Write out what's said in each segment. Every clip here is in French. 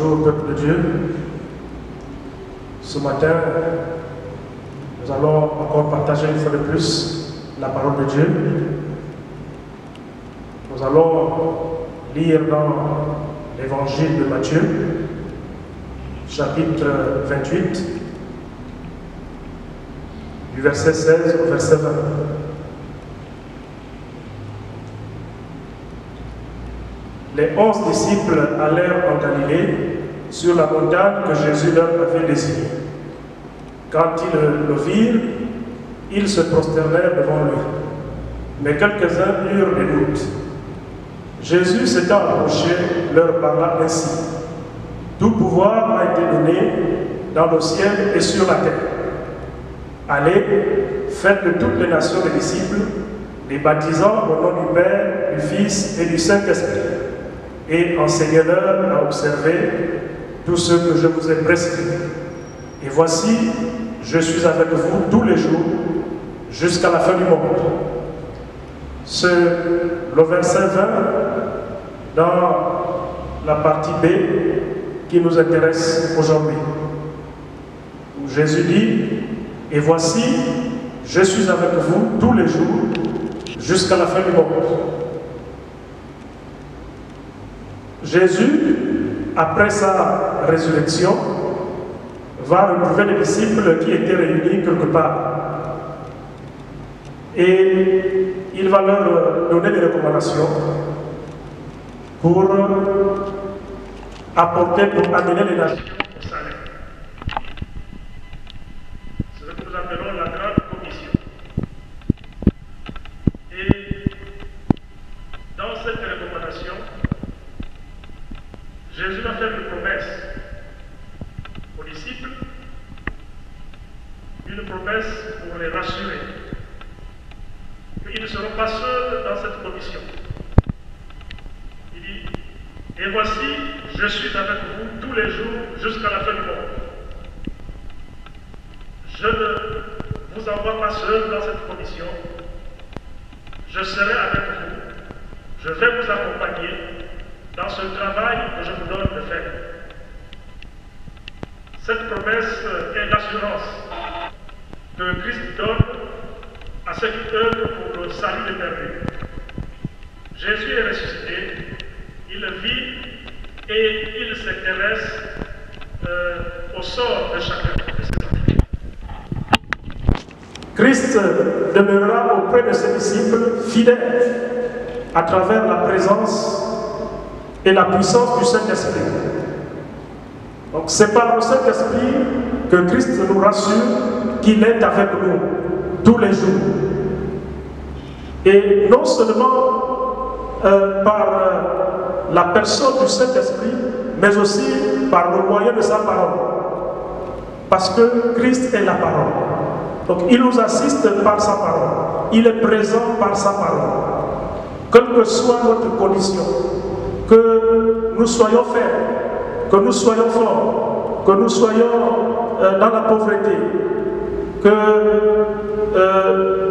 Bonjour peuple de Dieu. Ce matin, nous allons encore partager une fois de plus la parole de Dieu. Nous allons lire dans l'évangile de Matthieu, chapitre 28, du verset 16 au verset 20. Les 11 disciples allèrent en Galilée, sur la montagne que Jésus leur avait désignée. Quand ils le virent, ils se prosternèrent devant lui. Mais quelques-uns eurent des doutes. Jésus s'étant approché, leur parla ainsi. Tout pouvoir m'a été donné dans le ciel et sur la terre. Allez, faites de toutes les nations des disciples, les baptisant au nom du Père, du Fils et du Saint-Esprit, et enseignez-leur à observer tout ce que je vous ai prescrit. Et voici, je suis avec vous tous les jours, jusqu'à la fin du monde. C'est le verset 20 dans la partie B qui nous intéresse aujourd'hui. Où Jésus dit, et voici, je suis avec vous tous les jours, jusqu'à la fin du monde. Jésus, après sa résurrection, va retrouver les disciples qui étaient réunis quelque part. Et il va leur donner des recommandations pour apporter, pour amener les nations au salut. C'est ce que nous appelons la grande commission. Et dans cette recommandation, Jésus va faire une promesse aux disciples, une promesse pour les rassurer, qu'ils ne seront pas seuls dans cette commission. Il dit, et voici, je suis avec vous tous les jours jusqu'à la fin du monde. Je ne vous envoie pas seuls dans cette commission, je serai avec vous, je vais vous accompagner dans ce travail que je vous donne de faire. Cette promesse est l'assurance que Christ donne à ceux qui œuvrent pour le salut des perdus. Jésus est ressuscité, il vit et il s'intéresse au sort de chacun de ses enfants. Christ demeurera auprès de ses disciples fidèles à travers la présence et la puissance du Saint-Esprit. Donc c'est par le Saint-Esprit que Christ nous rassure qu'il est avec nous tous les jours. Et non seulement par la personne du Saint-Esprit, mais aussi par le moyen de sa parole. Parce que Christ est la parole. Donc il nous assiste par sa parole. Il est présent par sa parole. Quelle que soit notre condition, que nous soyons faibles, que nous soyons forts, que nous soyons dans la pauvreté, que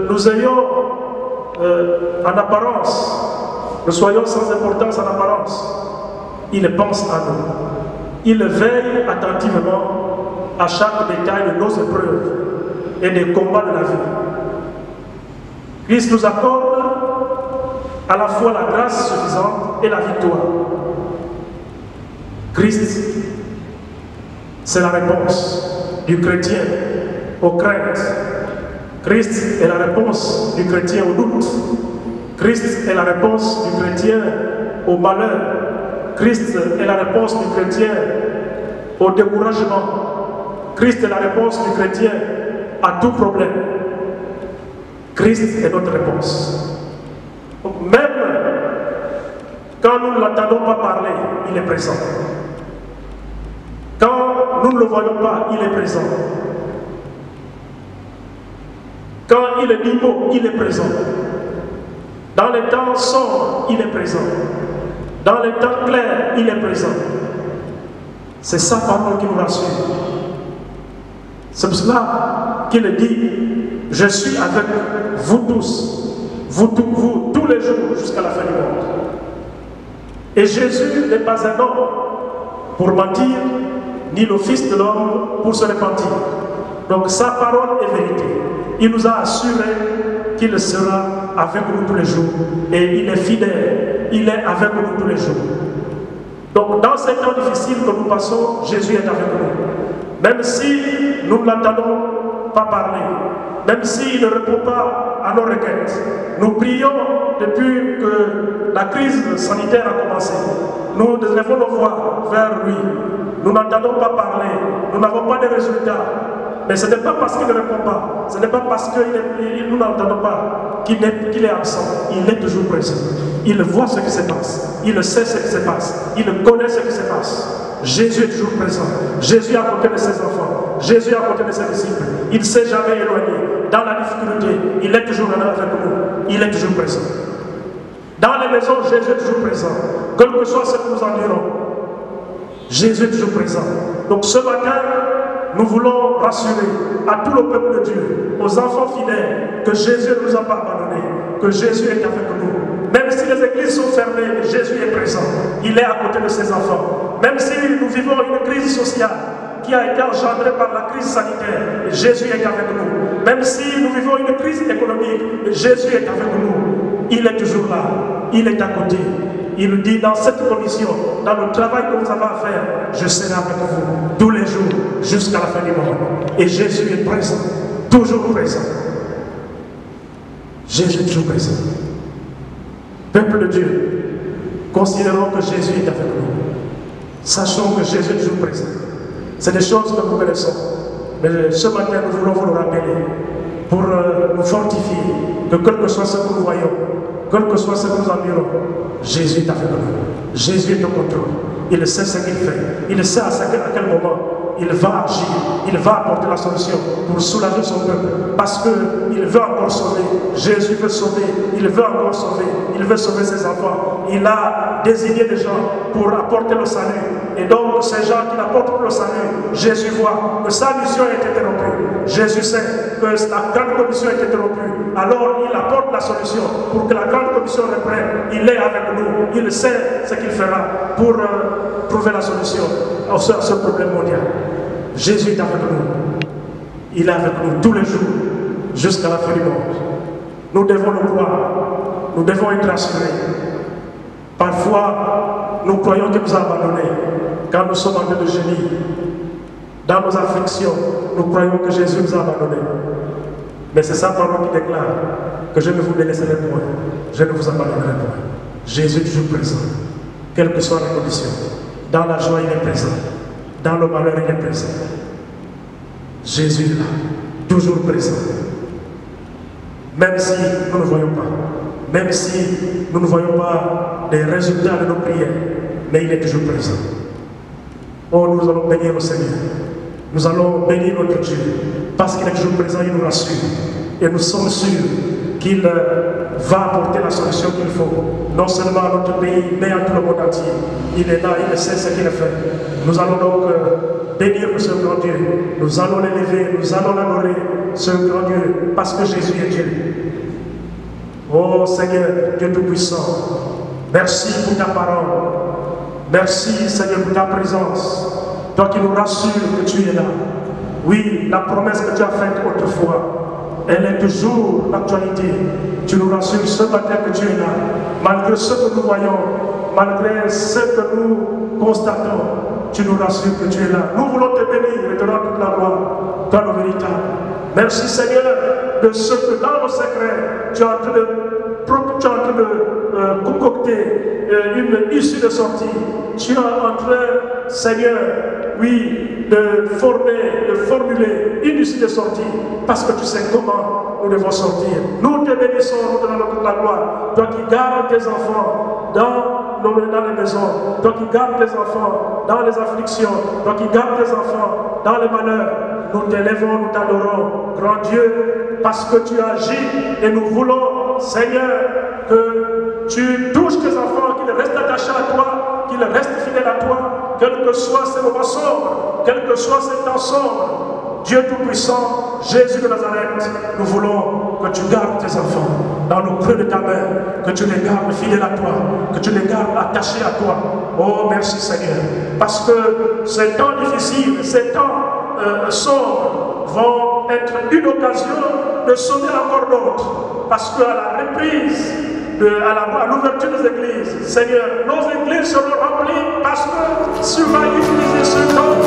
nous ayons en apparence, nous soyons sans importance en apparence, il pense à nous. Il veille attentivement à chaque détail de nos épreuves et des combats de la vie. Christ nous accorde à la fois la grâce suffisante et la victoire. Christ, c'est la réponse du chrétien aux craintes. Christ est la réponse du chrétien au doute. Christ est la réponse du chrétien au malheur. Christ est la réponse du chrétien au découragement. Christ est la réponse du chrétien à tout problème. Christ est notre réponse. Donc, même quand nous ne l'entendons pas parler, il est présent. Quand nous ne le voyons pas, il est présent. Quand il est dit mot, il est présent. Dans les temps sombres, il est présent. Dans les temps clairs, il est présent. C'est sa parole qui nous rassure. C'est pour cela qu'il dit, je suis avec vous tous, vous tous les jours jusqu'à la fin du monde. Et Jésus n'est pas un homme pour mentir, ni le Fils de l'homme pour se repentir. Donc sa parole est vérité. Il nous a assuré qu'il sera avec nous tous les jours. Et il est fidèle, il est avec nous tous les jours. Donc dans ces temps difficiles que nous passons, Jésus est avec nous. Même si nous ne l'entendons pas parler, même s'il ne répond pas à nos requêtes, nous prions depuis que la crise sanitaire a commencé. Nous élevons nos voix vers lui. Nous n'entendons pas parler, nous n'avons pas de résultats. Mais ce n'est pas parce qu'il ne répond pas, ce n'est pas parce que nous n'entendons pas qu'il est absent. Il est toujours présent. Il voit ce qui se passe. Il sait ce qui se passe. Il connaît ce qui se passe. Jésus est toujours présent. Jésus est à côté de ses enfants. Jésus est à côté de ses disciples. Il ne s'est jamais éloigné. Dans la difficulté, il est toujours là avec nous. Il est toujours présent. Dans les maisons, Jésus est toujours présent. Quel que soit ce que nous endurons, Jésus est toujours présent. Donc ce matin, nous voulons rassurer à tout le peuple de Dieu, aux enfants fidèles, que Jésus ne nous a pas abandonnés, que Jésus est avec nous. Même si les églises sont fermées, Jésus est présent. Il est à côté de ses enfants. Même si nous vivons une crise sociale qui a été engendrée par la crise sanitaire, Jésus est avec nous. Même si nous vivons une crise économique, Jésus est avec nous. Il est toujours là. Il est à côté. Il nous dit, dans cette commission, dans le travail que vous avez à faire, je serai avec vous tous les jours, jusqu'à la fin du monde. Et Jésus est présent, toujours présent. Jésus est toujours présent. Peuple de Dieu, considérons que Jésus est avec nous. Sachons que Jésus est toujours présent. C'est des choses que nous connaissons. Mais ce matin, nous voulons vous le rappeler pour nous fortifier que quel que soit ce que nous voyons, quel que soit ce que nous endurons, Jésus est avec nous. Jésus est au contrôle. Il sait ce qu'il fait. Il sait à quel moment il va agir. Il va apporter la solution pour soulager son peuple. Parce qu'il veut encore sauver. Jésus veut sauver. Il veut encore sauver. Il veut sauver ses enfants. Il a désigné des gens pour apporter le salut. Et donc, ces gens qui n'apportent plus le salut, Jésus voit que sa mission est interrompue. Jésus sait que la grande commission est interrompue. Alors, il apporte la solution pour que la grande commission reprenne. Il est avec nous. Il sait ce qu'il fera pour trouver la solution à ce problème mondial. Jésus est avec nous. Il est avec nous tous les jours, jusqu'à la fin du monde. Nous devons le croire. Nous devons être rassurés. Parfois, nous croyons qu'il nous a abandonnés quand nous sommes en train de gémir. Dans nos afflictions, nous croyons que Jésus nous a abandonnés. Mais c'est sa parole qui déclare que je ne vous délaisserai point, je ne vous abandonnerai point. Jésus est toujours présent, quelles que soient les conditions. Dans la joie, il est présent. Dans le malheur, il est présent. Jésus est là, toujours présent. Même si nous ne voyons pas, même si nous ne voyons pas les résultats de nos prières, mais il est toujours présent. Oh, nous allons bénir le Seigneur. Nous allons bénir notre Dieu. Parce qu'il est toujours présent, il nous rassure. Et nous sommes sûrs qu'il va apporter la solution qu'il faut. Non seulement à notre pays, mais à tout le monde entier. Il est là, il sait ce qu'il fait. Nous allons donc bénir ce grand Dieu. Nous allons l'élever, nous allons l'adorer, ce grand Dieu, parce que Jésus est Dieu. Oh Seigneur, Dieu Tout-Puissant, merci pour ta parole. Merci Seigneur pour ta présence. Toi qui nous rassures que tu es là. Oui, la promesse que tu as faite autrefois, elle est toujours d'actualité. Tu nous rassures ce matin que tu es là. Malgré ce que nous voyons, malgré ce que nous constatons, tu nous rassures que tu es là. Nous voulons te bénir et te rendre toute la gloire, toi le véritable. Merci Seigneur de ce que dans nos secrets, tu es en train de concocter une issue de sortie. Tu es en train, Seigneur, oui, de formuler une issue de sortie, parce que tu sais comment nous devons sortir. Nous te bénissons, nous te donnons toute la gloire. Toi qui gardes tes enfants dans les maisons, toi qui gardes tes enfants dans les afflictions, toi qui gardes tes enfants dans les malheurs, nous t'élèvons, nous t'adorons, grand Dieu, parce que tu agis et nous voulons, Seigneur, que tu touches tes enfants, qu'ils restent attachés à toi, qu'ils restent fidèles à toi, quels que soient ces moments sombres, quels que soient ces temps sombres. Dieu Tout-Puissant, Jésus de Nazareth, nous voulons que tu gardes tes enfants dans le creux de ta main, que tu les gardes fidèles à toi, que tu les gardes attachés à toi. Oh, merci Seigneur, parce que ces temps difficiles, ces temps sombres vont être une occasion de sauver encore d'autres, parce qu'à la reprise, à l'ouverture des églises, Seigneur, nos églises seront remplies parce que tu vas utiliser ce temps